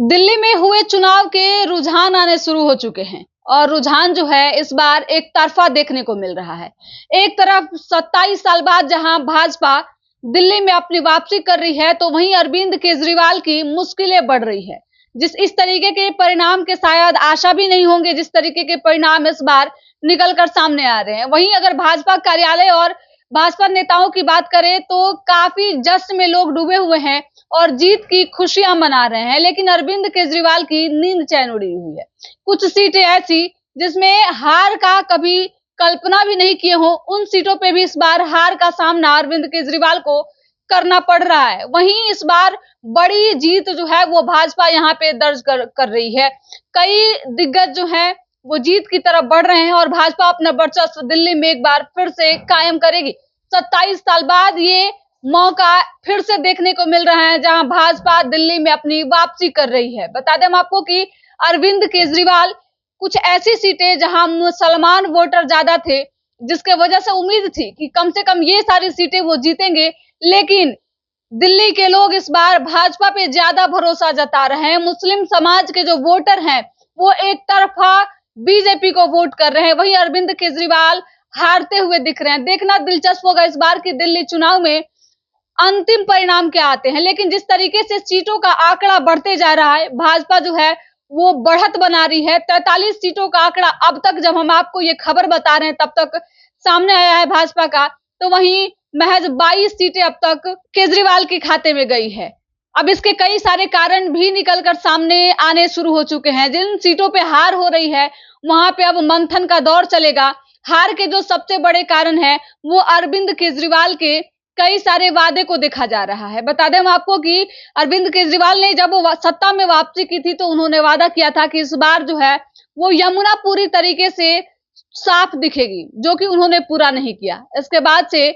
दिल्ली में हुए चुनाव के रुझान आने शुरू हो चुके हैं और रुझान जो है इस बार एक तरफा देखने को मिल रहा है। एक तरफ 27 साल बाद जहां भाजपा दिल्ली में अपनी वापसी कर रही है, तो वहीं अरविंद केजरीवाल की मुश्किलें बढ़ रही है। इस तरीके के परिणाम के शायद आशा भी नहीं होंगे, जिस तरीके के परिणाम इस बार निकल कर सामने आ रहे हैं। वहीं अगर भाजपा कार्यालय और भाजपा नेताओं की बात करें तो काफी जश्न में लोग डूबे हुए हैं और जीत की खुशियां मना रहे हैं, लेकिन अरविंद केजरीवाल की नींद चैन उड़ी हुई है। कुछ सीटें ऐसी जिसमें हार का कभी कल्पना भी नहीं किए हो, उन सीटों पे भी इस बार हार का सामना अरविंद केजरीवाल को करना पड़ रहा है। वहीं इस बार बड़ी जीत जो है वो भाजपा यहाँ पे दर्ज कर रही है। कई दिग्गज जो है वो जीत की तरफ बढ़ रहे हैं और भाजपा अपना वर्चस्व दिल्ली में एक बार फिर से कायम करेगी। 27 साल बाद ये मौका फिर से देखने को मिल रहा है जहां भाजपा दिल्ली में अपनी वापसी कर रही है। बता दें हम आपको कि अरविंद केजरीवाल कुछ ऐसी सीटें जहां मुसलमान वोटर ज्यादा थे, जिसके वजह से उम्मीद थी कि कम से कम ये सारी सीटें वो जीतेंगे, लेकिन दिल्ली के लोग इस बार भाजपा पे ज्यादा भरोसा जता रहे हैं। मुस्लिम समाज के जो वोटर हैं वो एक तरफा बीजेपी को वोट कर रहे हैं, वहीं अरविंद केजरीवाल हारते हुए दिख रहे हैं। देखना दिलचस्प होगा इस बार की दिल्ली चुनाव में अंतिम परिणाम क्या आते हैं। लेकिन जिस तरीके से सीटों का आंकड़ा बढ़ते जा रहा है, भाजपा जो है वो बढ़त बना रही है। 43 सीटों का आंकड़ा अब तक, जब हम आपको ये खबर बता रहे हैं तब तक सामने आया है भाजपा का, तो वहीं महज 22 सीटें अब तक केजरीवाल के खाते में गई है। अब इसके कई सारे कारण भी निकलकर सामने आने शुरू हो चुके हैं। जिन सीटों पे हार हो रही है वहां पे अब मंथन का दौर चलेगा। हार के जो सबसे बड़े कारण है वो अरविंद केजरीवाल के कई सारे वादे को देखा जा रहा है। बता दें हम आपको कि अरविंद केजरीवाल ने जब सत्ता में वापसी की थी तो उन्होंने वादा किया था कि इस बार जो है वो यमुना पूरी तरीके से साफ दिखेगी, जो कि उन्होंने पूरा नहीं किया। इसके बाद से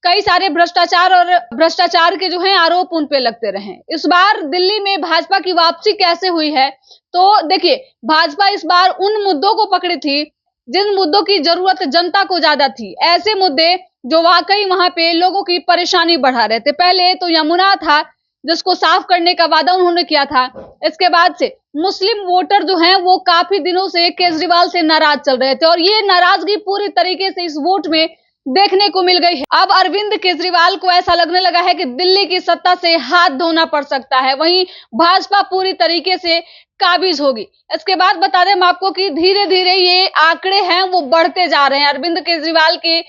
कई सारे भ्रष्टाचार के जो है आरोप उन पे लगते रहे। इस बार दिल्ली में भाजपा की वापसी कैसे हुई है, तो देखिए भाजपा इस बार उन मुद्दों को पकड़ी थी जिन मुद्दों की जरूरत जनता को ज्यादा थी। ऐसे मुद्दे जो वाकई वहां पे लोगों की परेशानी बढ़ा रहे थे। पहले तो यमुना था जिसको साफ करने का वादा उन्होंने किया था। इसके बाद से मुस्लिम वोटर जो हैं वो काफी दिनों से केजरीवाल से नाराज चल रहे थे और ये नाराजगी पूरी तरीके से इस वोट में देखने को मिल गई है। अब अरविंद केजरीवाल को ऐसा लगने लगा है कि दिल्ली की सत्ता से हाथ धोना पड़ सकता है, वहीं भाजपा पूरी तरीके से काबिज होगी। इसके बाद बता दें हम आपको कि धीरे धीरे ये आंकड़े हैं वो बढ़ते जा रहे हैं। अरविंद केजरीवाल की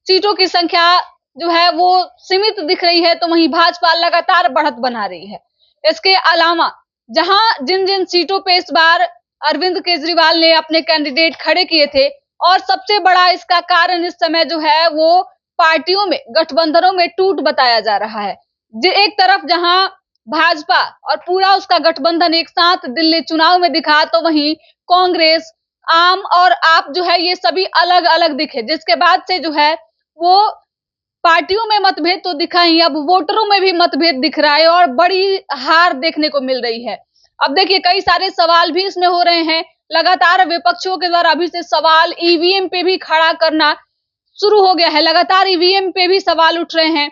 सीटों की संख्या जो है वो सीमित दिख रही है, तो वहीं भाजपा लगातार बढ़त बना रही है। इसके अलावा जहां जिन जिन सीटों पे इस बार अरविंद केजरीवाल ने अपने कैंडिडेट खड़े किए थे, और सबसे बड़ा इसका कारण इस समय जो है वो पार्टियों में, गठबंधनों में टूट बताया जा रहा है। एक तरफ जहां भाजपा और पूरा उसका गठबंधन एक साथ दिल्ली चुनाव में दिखा, तो वहीं कांग्रेस, आम और आप जो है ये सभी अलग अलग दिखे, जिसके बाद से जो है वो पार्टियों में मतभेद तो दिखा ही, अब वोटरों में भी मतभेद दिख रहा है और बड़ी हार देखने को मिल रही है। अब देखिए कई सारे सवाल भी इसमें हो रहे हैं। लगातार विपक्षियों के द्वारा अभी से सवाल ईवीएम पे भी खड़ा करना शुरू हो गया है। लगातार ईवीएम पे भी सवाल उठ रहे हैं।